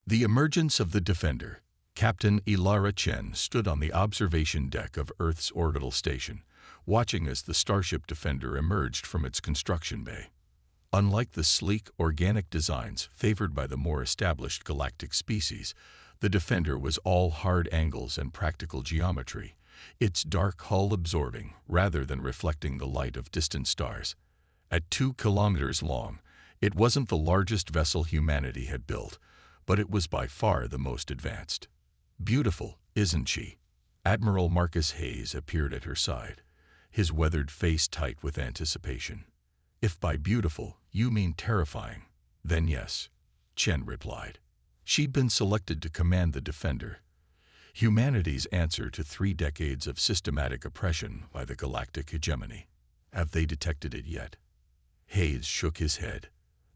The emergence of the Defender. Captain Ilara Chen stood on the observation deck of Earth's orbital station, watching as the Starship Defender emerged from its construction bay. Unlike the sleek, organic designs favored by the more established galactic species, the Defender was all hard angles and practical geometry, its dark hull absorbing rather than reflecting the light of distant stars. At 2 kilometers long, it wasn't the largest vessel humanity had built, but it was by far the most advanced. "Beautiful, isn't she?" Admiral Marcus Hayes appeared at her side, his weathered face tight with anticipation. "If by beautiful you mean terrifying, then yes," Chen replied. She'd been selected to command the Defender, humanity's answer to 3 decades of systematic oppression by the galactic hegemony. "Have they detected it yet?" Hayes shook his head.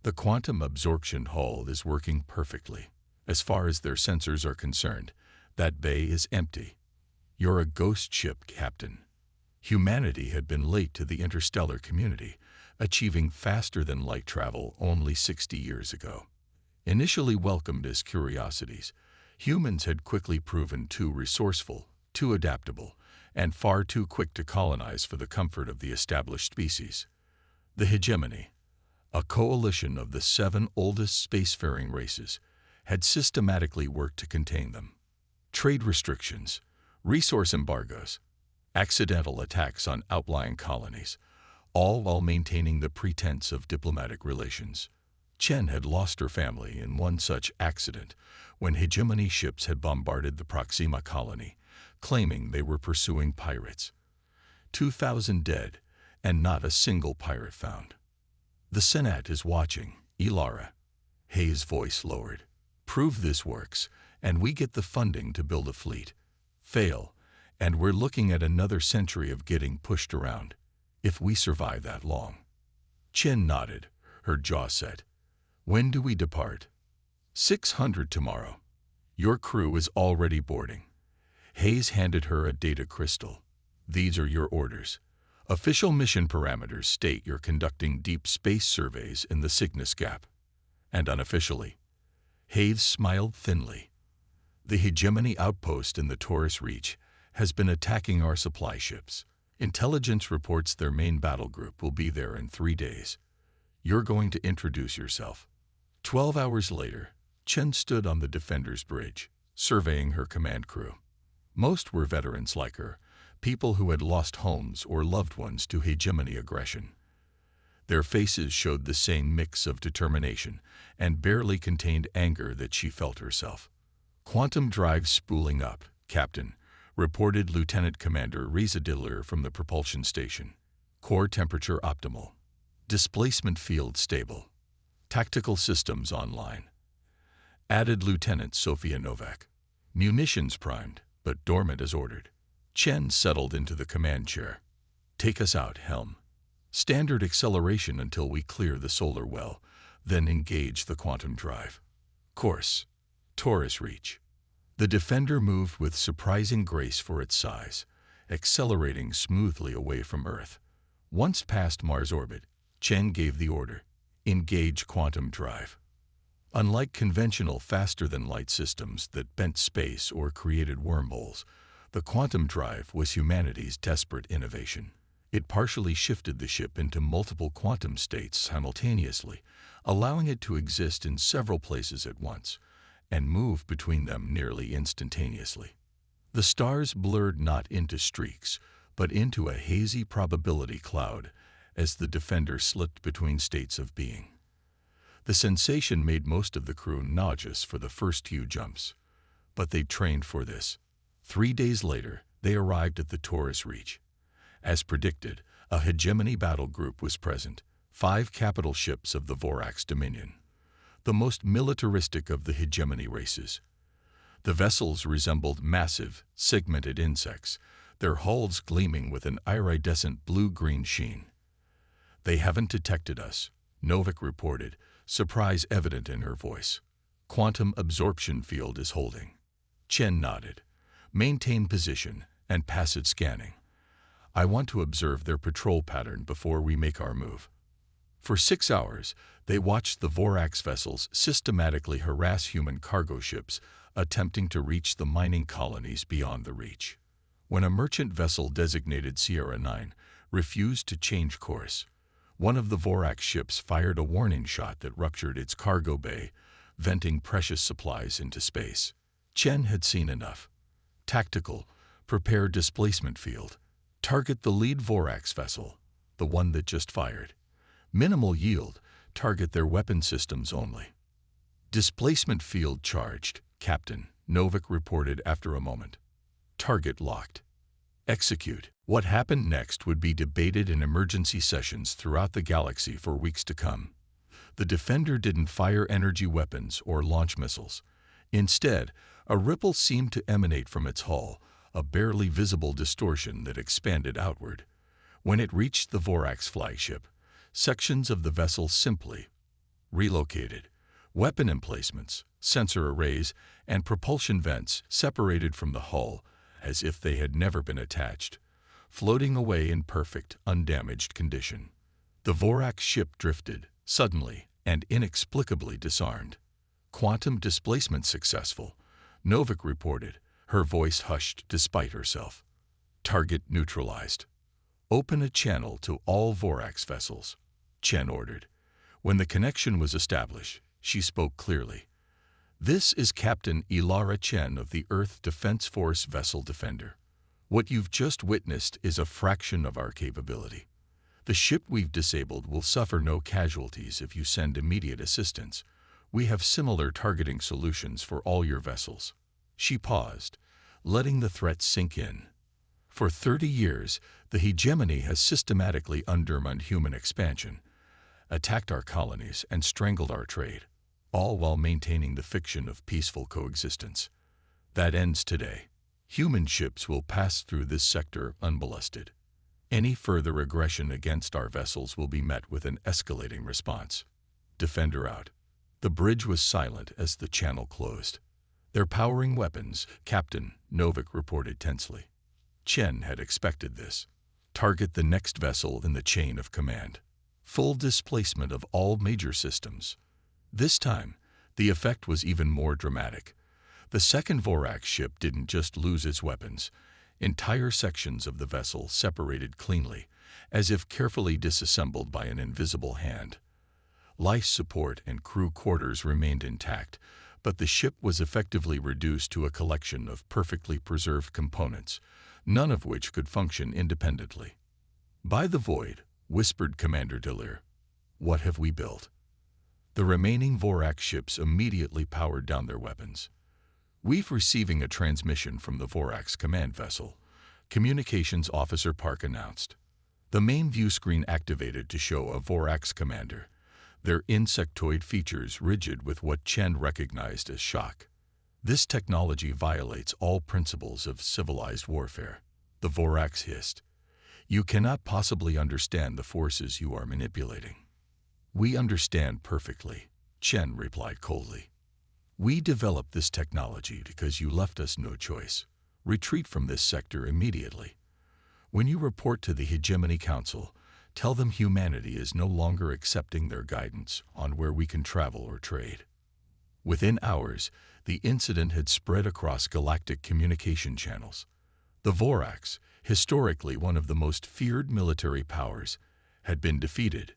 "The quantum absorption hull is working perfectly. As far as their sensors are concerned, that bay is empty." "You're a ghost ship, Captain." Humanity had been late to the interstellar community, achieving faster-than-light travel only 60 years ago. Initially welcomed as curiosities, humans had quickly proven too resourceful, too adaptable, and far too quick to colonize for the comfort of the established species. The hegemony, a coalition of the 7 oldest spacefaring races, had systematically worked to contain them. Trade restrictions, resource embargoes, accidental attacks on outlying colonies, all while maintaining the pretense of diplomatic relations. Chen had lost her family in one such accident when hegemony ships had bombarded the Proxima colony, claiming they were pursuing pirates. 2,000 dead, and not a single pirate found. "The Senate is watching, Ilara." Hayes' voice lowered. "Prove this works, and we get the funding to build a fleet. Fail, and we're looking at another century of getting pushed around, if we survive that long." Chen nodded, her jaw set. "When do we depart?" 600 tomorrow. Your crew is already boarding." Hayes handed her a data crystal. "These are your orders. Official mission parameters state you're conducting deep space surveys in the Cygnus Gap." "And unofficially?" Hayes smiled thinly. "The hegemony outpost in the Taurus Reach has been attacking our supply ships. Intelligence reports their main battle group will be there in 3 days. You're going to introduce yourself." 12 hours later, Chen stood on the Defender's bridge, surveying her command crew. Most were veterans like her, people who had lost homes or loved ones to hegemony aggression. Their faces showed the same mix of determination and barely contained anger that she felt herself. "Quantum drive spooling up, Captain," reported Lieutenant Commander Riza Diller from the propulsion station. "Core temperature optimal. Displacement field stable. Tactical systems online," added Lieutenant Sofia Novak. "Munitions primed, but dormant as ordered." Chen settled into the command chair. "Take us out, Helm. Standard acceleration until we clear the solar well, then engage the quantum drive. Course: Taurus Reach." The Defender moved with surprising grace for its size, accelerating smoothly away from Earth. Once past Mars orbit, Chen gave the order: "Engage quantum drive." Unlike conventional faster-than-light systems that bent space or created wormholes, the quantum drive was humanity's desperate innovation. It partially shifted the ship into multiple quantum states simultaneously, allowing it to exist in several places at once, and move between them nearly instantaneously. The stars blurred not into streaks, but into a hazy probability cloud as the Defender slipped between states of being. The sensation made most of the crew nauseous for the first few jumps, but they'd trained for this. 3 days later, they arrived at the Taurus Reach. As predicted, a hegemony battle group was present, 5 capital ships of the Vorax Dominion, the most militaristic of the hegemony races. The vessels resembled massive, segmented insects, their hulls gleaming with an iridescent blue-green sheen. "They haven't detected us," Novak reported, surprise evident in her voice. "Quantum absorption field is holding." Chen nodded. "Maintain position and passive scanning. I want to observe their patrol pattern before we make our move." For 6 hours, they watched the Vorax vessels systematically harass human cargo ships attempting to reach the mining colonies beyond the reach. When a merchant vessel designated Sierra 9 refused to change course, one of the Vorax ships fired a warning shot that ruptured its cargo bay, venting precious supplies into space. Chen had seen enough. Tactical, prepare displacement field. Target the lead Vorax vessel, the one that just fired. Minimal yield, target their weapon systems only. Displacement field charged, Captain, Novak reported after a moment. Target locked. Execute. What happened next would be debated in emergency sessions throughout the galaxy for weeks to come. The Defender didn't fire energy weapons or launch missiles. Instead, a ripple seemed to emanate from its hull, a barely visible distortion that expanded outward. When it reached the Vorax flagship, sections of the vessel simply relocated. Weapon emplacements, sensor arrays, and propulsion vents separated from the hull as if they had never been attached, floating away in perfect, undamaged condition. The Vorax ship drifted, suddenly and inexplicably disarmed. Quantum displacement successful, Novak reported, her voice hushed despite herself. Target neutralized. Open a channel to all Vorax vessels, Chen ordered. When the connection was established, she spoke clearly. This is Captain Ilara Chen of the Earth Defense Force Vessel Defender. What you've just witnessed is a fraction of our capability. The ship we've disabled will suffer no casualties if you send immediate assistance. We have similar targeting solutions for all your vessels. She paused, letting the threat sink in. For 30 years, the hegemony has systematically undermined human expansion, attacked our colonies, and strangled our trade, all while maintaining the fiction of peaceful coexistence. That ends today. Human ships will pass through this sector unmolested. Any further aggression against our vessels will be met with an escalating response. Defender out. The bridge was silent as the channel closed. They're powering weapons, Captain, Novak reported tensely. Chen had expected this. Target the next vessel in the chain of command. Full displacement of all major systems. This time, the effect was even more dramatic. The second Vorax ship didn't just lose its weapons. Entire sections of the vessel separated cleanly, as if carefully disassembled by an invisible hand. Life support and crew quarters remained intact, but the ship was effectively reduced to a collection of perfectly preserved components, none of which could function independently. By the void, whispered Commander Delir. What have we built? The remaining Vorax ships immediately powered down their weapons. We've receiving a transmission from the Vorax command vessel, Communications Officer Park announced. The main view screen activated to show a Vorax commander, their insectoid features rigid with what Chen recognized as shock. This technology violates all principles of civilized warfare. The Vorax hissed. You cannot possibly understand the forces you are manipulating. We understand perfectly, Chen replied coldly. We developed this technology because you left us no choice. Retreat from this sector immediately. When you report to the Hegemony Council, tell them humanity is no longer accepting their guidance on where we can travel or trade. Within hours, the incident had spread across galactic communication channels. The Vorax, historically one of the most feared military powers, had been defeated,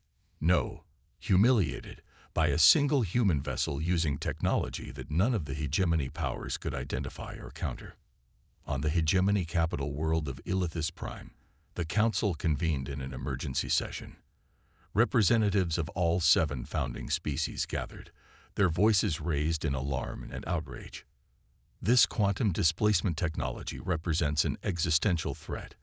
humiliated, by a single human vessel using technology that none of the hegemony powers could identify or counter. On the hegemony capital world of Illithus Prime, the Council convened in an emergency session. Representatives of all 7 founding species gathered, their voices raised in alarm and outrage. This quantum displacement technology represents an existential threat,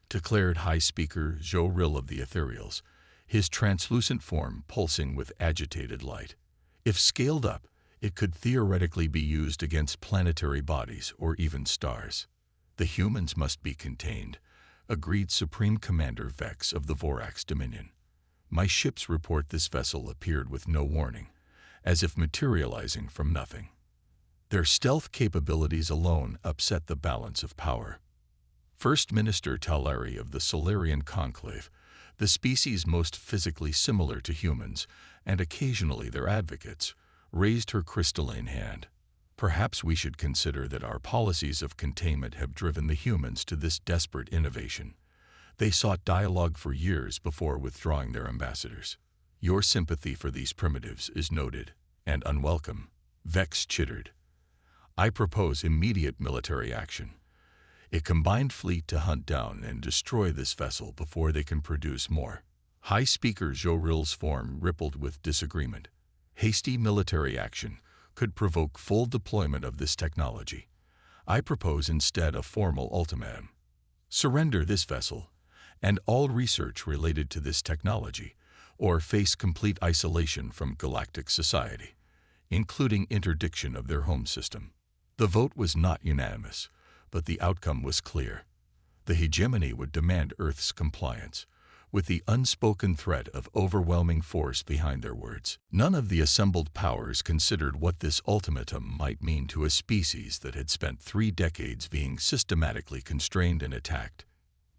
declared High Speaker Zhou Ril of the Ethereals, his translucent form pulsing with agitated light. If scaled up, it could theoretically be used against planetary bodies or even stars. The humans must be contained, agreed Supreme Commander Vex of the Vorax Dominion. My ships report this vessel appeared with no warning, as if materializing from nothing. Their stealth capabilities alone upset the balance of power. First Minister Taleri of the Solarian Conclave, the species most physically similar to humans, and occasionally their advocates, raised her crystalline hand. Perhaps we should consider that our policies of containment have driven the humans to this desperate innovation. They sought dialogue for years before withdrawing their ambassadors. Your sympathy for these primitives is noted and unwelcome, Vex chittered. I propose immediate military action. A combined fleet to hunt down and destroy this vessel before they can produce more. High Speaker Joril's form rippled with disagreement. Hasty military action could provoke full deployment of this technology. I propose instead a formal ultimatum. Surrender this vessel and all research related to this technology, or face complete isolation from galactic society, including interdiction of their home system. The vote was not unanimous, but the outcome was clear. The hegemony would demand Earth's compliance, with the unspoken threat of overwhelming force behind their words. None of the assembled powers considered what this ultimatum might mean to a species that had spent 3 decades being systematically constrained and attacked.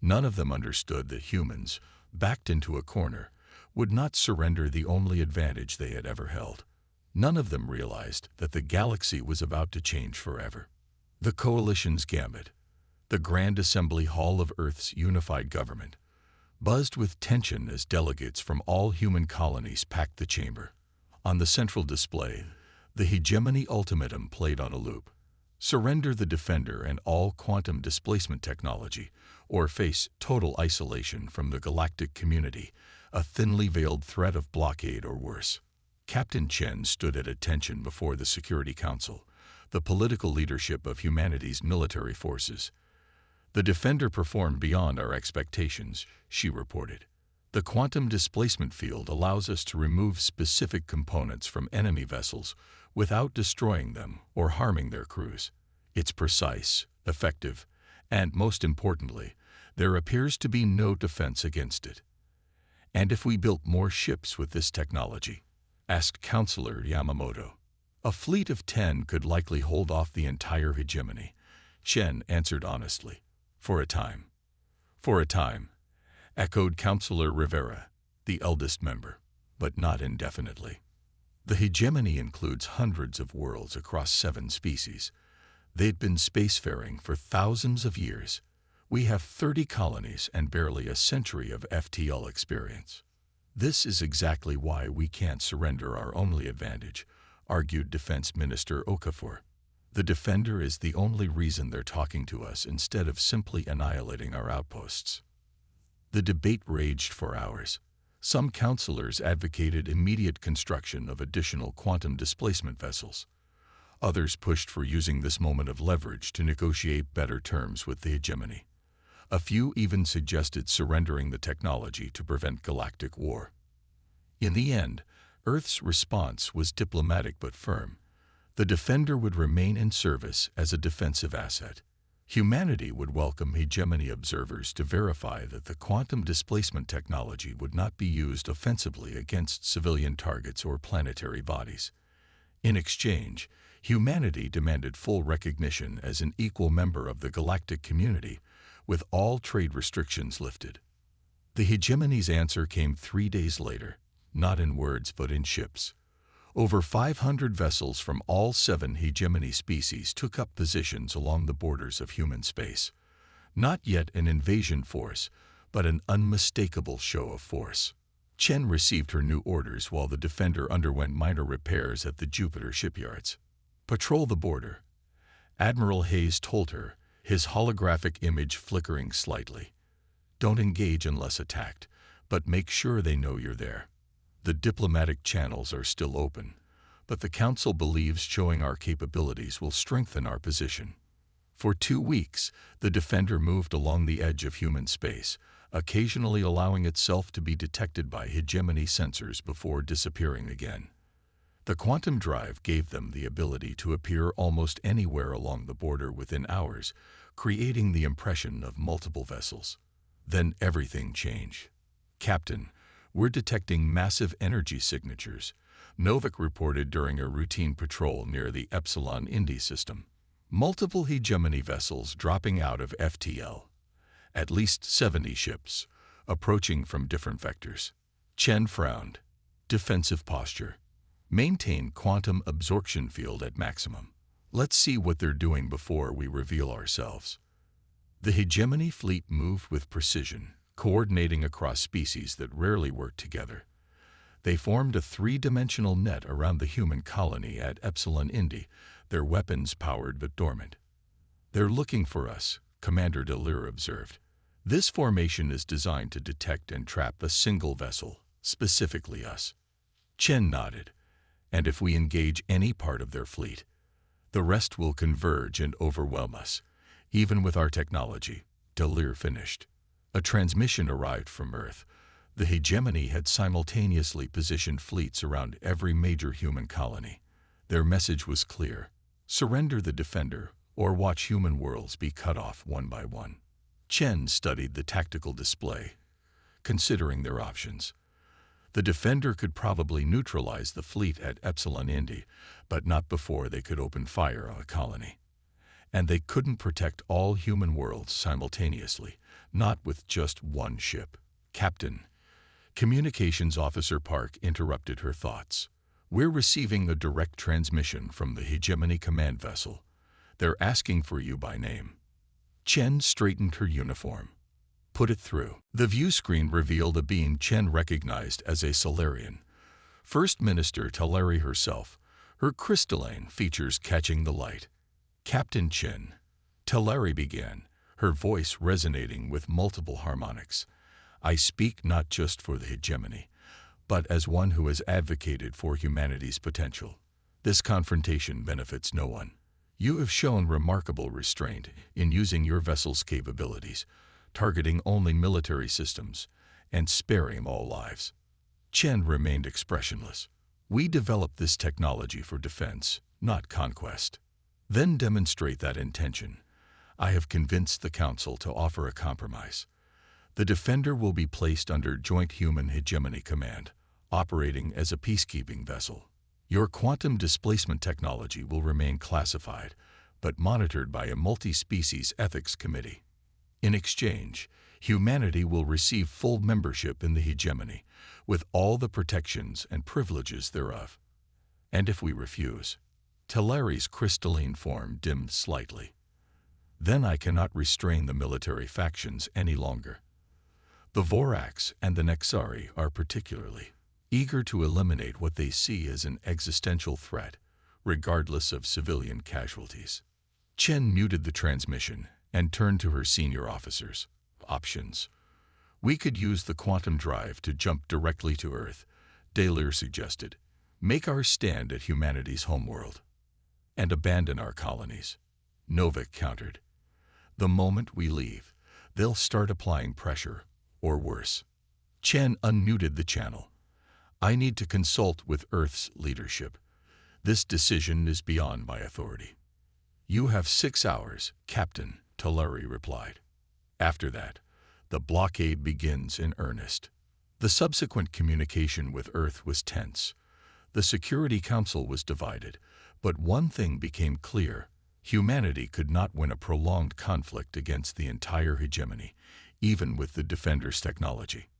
None of them understood that humans, backed into a corner, would not surrender the only advantage they had ever held. None of them realized that the galaxy was about to change forever. The Coalition's gambit, the Grand Assembly Hall of Earth's unified government, buzzed with tension as delegates from all human colonies packed the chamber. On the central display, the hegemony ultimatum played on a loop. Surrender the Defender and all quantum displacement technology, or face total isolation from the galactic community, a thinly veiled threat of blockade or worse. Captain Chen stood at attention before the Security Council, the political leadership of humanity's military forces. The Defender performed beyond our expectations, she reported. The quantum displacement field allows us to remove specific components from enemy vessels without destroying them or harming their crews. It's precise, effective, and most importantly, there appears to be no defense against it. And if we built more ships with this technology? Asked Counselor Yamamoto. A fleet of 10 could likely hold off the entire hegemony, Chen answered honestly. For a time. For a time, echoed Counselor Rivera, the eldest member, but not indefinitely. The hegemony includes hundreds of worlds across 7 species. They'd been spacefaring for thousands of years. We have 30 colonies and barely a century of FTL experience. This is exactly why we can't surrender our only advantage, argued Defense Minister Okafor. The Defender is the only reason they're talking to us instead of simply annihilating our outposts. The debate raged for hours. Some counselors advocated immediate construction of additional quantum displacement vessels. Others pushed for using this moment of leverage to negotiate better terms with the hegemony. A few even suggested surrendering the technology to prevent galactic war. In the end, Earth's response was diplomatic but firm. The Defender would remain in service as a defensive asset. Humanity would welcome hegemony observers to verify that the quantum displacement technology would not be used offensively against civilian targets or planetary bodies. In exchange, humanity demanded full recognition as an equal member of the galactic community, with all trade restrictions lifted. The hegemony's answer came 3 days later, not in words but in ships. Over 500 vessels from all 7 hegemony species took up positions along the borders of human space. Not yet an invasion force, but an unmistakable show of force. Chen received her new orders while the Defender underwent minor repairs at the Jupiter shipyards. Patrol the border, Admiral Hayes told her, his holographic image flickering slightly. Don't engage unless attacked, but make sure they know you're there. The diplomatic channels are still open, but the Council believes showing our capabilities will strengthen our position. For 2 weeks, the Defender moved along the edge of human space, occasionally allowing itself to be detected by hegemony sensors before disappearing again. The quantum drive gave them the ability to appear almost anywhere along the border within hours, creating the impression of multiple vessels. Then everything changed. Captain, we're detecting massive energy signatures, Novak reported during a routine patrol near the Epsilon Indi system. Multiple hegemony vessels dropping out of FTL. At least 70 ships, approaching from different vectors. Chen frowned. Defensive posture. Maintain quantum absorption field at maximum. Let's see what they're doing before we reveal ourselves. The hegemony fleet moved with precision, coordinating across species that rarely worked together. They formed a three-dimensional net around the human colony at Epsilon Indi, their weapons powered but dormant. "They're looking for us," Commander Delire observed. "This formation is designed to detect and trap a single vessel, specifically us." Chen nodded. "And if we engage any part of their fleet, the rest will converge and overwhelm us, even with our technology," Delire finished. A transmission arrived from Earth. The hegemony had simultaneously positioned fleets around every major human colony. Their message was clear: surrender the Defender, or watch human worlds be cut off one by one. Chen studied the tactical display, considering their options. The Defender could probably neutralize the fleet at Epsilon Indi, but not before they could open fire on a colony. And they couldn't protect all human worlds simultaneously, not with just one ship. "Captain," Communications Officer Park interrupted her thoughts. "We're receiving a direct transmission from the Hegemony Command Vessel. They're asking for you by name." Chen straightened her uniform. "Put it through." The view screen revealed a being Chen recognized as a Solarian. First Minister Talari herself, her crystalline features catching the light. "Captain Chen," Talari began, her voice resonating with multiple harmonics. "I speak not just for the hegemony, but as one who has advocated for humanity's potential. This confrontation benefits no one. You have shown remarkable restraint in using your vessel's capabilities, targeting only military systems and sparing all lives." Chen remained expressionless. "We developed this technology for defense, not conquest." "Then demonstrate that intention. I have convinced the Council to offer a compromise. The Defender will be placed under Joint Human Hegemony Command, operating as a peacekeeping vessel. Your quantum displacement technology will remain classified, but monitored by a multi-species ethics committee. In exchange, humanity will receive full membership in the hegemony, with all the protections and privileges thereof. And if we refuse," Talari's crystalline form dimmed slightly, "then I cannot restrain the military factions any longer. The Vorax and the Nexari are particularly eager to eliminate what they see as an existential threat, regardless of civilian casualties." Chen muted the transmission and turned to her senior officers. "Options. We could use the quantum drive to jump directly to Earth," Delire suggested. "Make our stand at humanity's homeworld and abandon our colonies," Novik countered. "The moment we leave, they'll start applying pressure, or worse." Chen unmuted the channel. "I need to consult with Earth's leadership. This decision is beyond my authority." "You have 6 hours, Captain," Talari replied. "After that, the blockade begins in earnest." The subsequent communication with Earth was tense. The Security Council was divided, but one thing became clear: humanity could not win a prolonged conflict against the entire hegemony, even with the Defender's technology.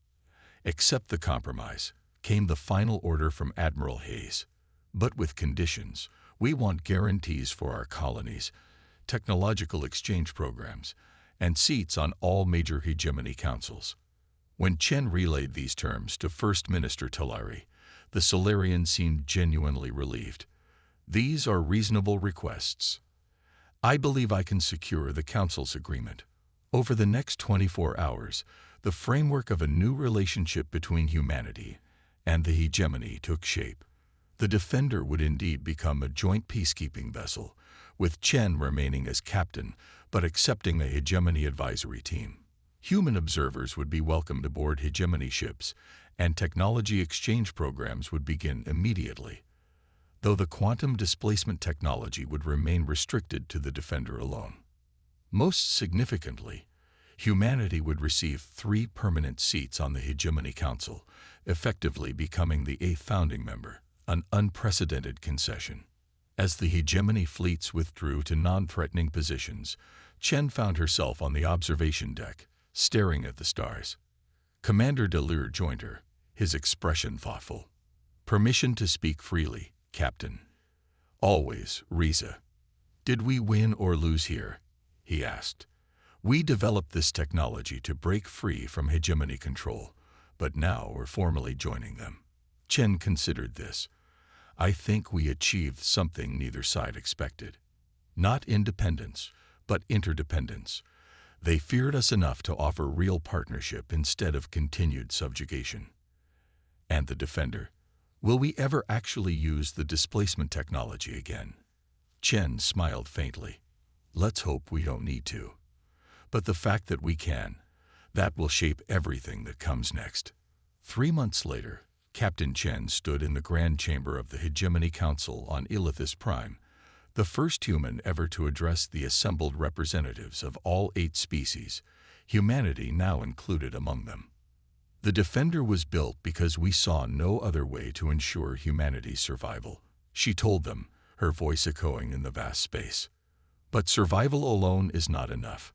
"Accept the compromise," came the final order from Admiral Hayes. "But with conditions. We want guarantees for our colonies, technological exchange programs, and seats on all major hegemony councils." When Chen relayed these terms to First Minister Talari, the Solarian seemed genuinely relieved. "These are reasonable requests. I believe I can secure the Council's agreement." Over the next 24 hours, the framework of a new relationship between humanity and the hegemony took shape. The Defender would indeed become a joint peacekeeping vessel, with Chen remaining as captain but accepting a hegemony advisory team. Human observers would be welcomed aboard hegemony ships, and technology exchange programs would begin immediately, though the quantum displacement technology would remain restricted to the Defender alone. Most significantly, humanity would receive 3 permanent seats on the Hegemony Council, effectively becoming the 8th founding member, an unprecedented concession. As the hegemony fleets withdrew to non-threatening positions, Chen found herself on the observation deck, staring at the stars. Commander Delure joined her, his expression thoughtful. "Permission to speak freely, Captain." "Always, Riza." "Did we win or lose here?" he asked. "We developed this technology to break free from hegemony control, but now we're formally joining them." Chen considered this. "I think we achieved something neither side expected. Not independence, but interdependence. They feared us enough to offer real partnership instead of continued subjugation." "And the Defender? Will we ever actually use the displacement technology again?" Chen smiled faintly. "Let's hope we don't need to. But the fact that we can, that will shape everything that comes next." 3 months later, Captain Chen stood in the Grand Chamber of the Hegemony Council on Illithus Prime, the first human ever to address the assembled representatives of all 8 species, humanity now included among them. "The Defender was built because we saw no other way to ensure humanity's survival," she told them, her voice echoing in the vast space. "But survival alone is not enough.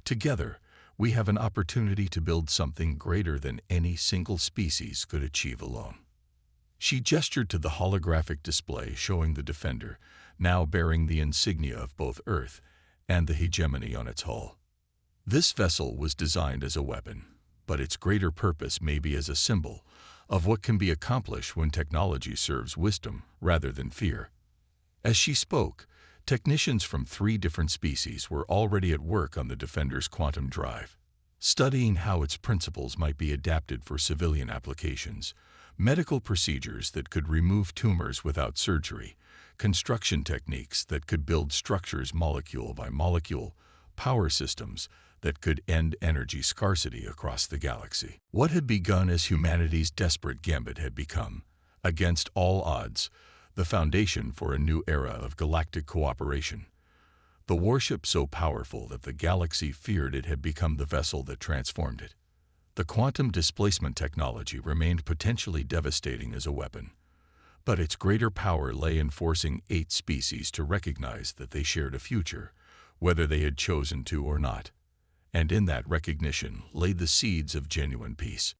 Together, we have an opportunity to build something greater than any single species could achieve alone." She gestured to the holographic display showing the Defender, now bearing the insignia of both Earth and the hegemony on its hull. "This vessel was designed as a weapon, but its greater purpose may be as a symbol of what can be accomplished when technology serves wisdom rather than fear." As she spoke, technicians from 3 different species were already at work on the Defender's quantum drive, studying how its principles might be adapted for civilian applications, medical procedures that could remove tumors without surgery, construction techniques that could build structures molecule by molecule, power systems that could end energy scarcity across the galaxy. What had begun as humanity's desperate gambit had become, against all odds, the foundation for a new era of galactic cooperation. The warship so powerful that the galaxy feared it had become the vessel that transformed it. The quantum displacement technology remained potentially devastating as a weapon, but its greater power lay in forcing 8 species to recognize that they shared a future, whether they had chosen to or not. And in that recognition lay the seeds of genuine peace.